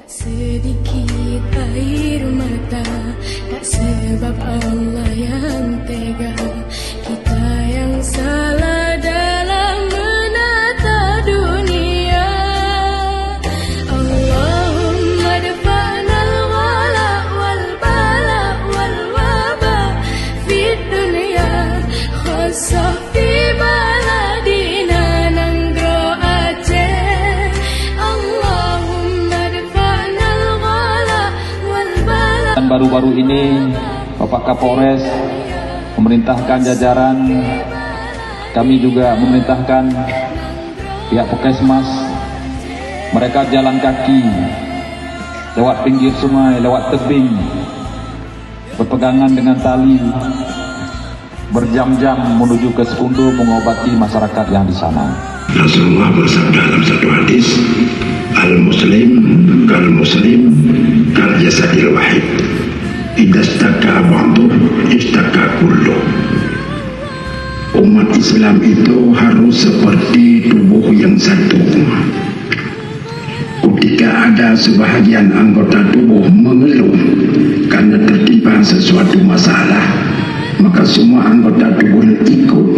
Sedikit air mata, tak sebab Allah yang tega. Kita yang salah dalam menata dunia. Allahumma dafa'nal wala wal bala wal waba fid dunya khusus fi baladina Nanggro Aceh. Allahumma dafa'nal wala wal bala. Baru-baru ini Bapak Kapolres memerintahkan jajaran, kami juga memerintahkan pihak Puskesmas, mereka jalan kaki lewat pinggir sungai, lewat tebing, berpegangan dengan tali, berjam-jam menuju ke Sekundo mengobati masyarakat yang di sana. Rasulullah bersabda dalam satu hadis, al-muslim kal-muslim kal-jasadil wahid, idza istaka ba'du istaka kullu. Umat Islam itu harus seperti tubuh yang satu. Ketika ada sebahagian anggota tubuh mengeluh karena tertimpa sesuatu masalah, maka semua anggota tubuh ikut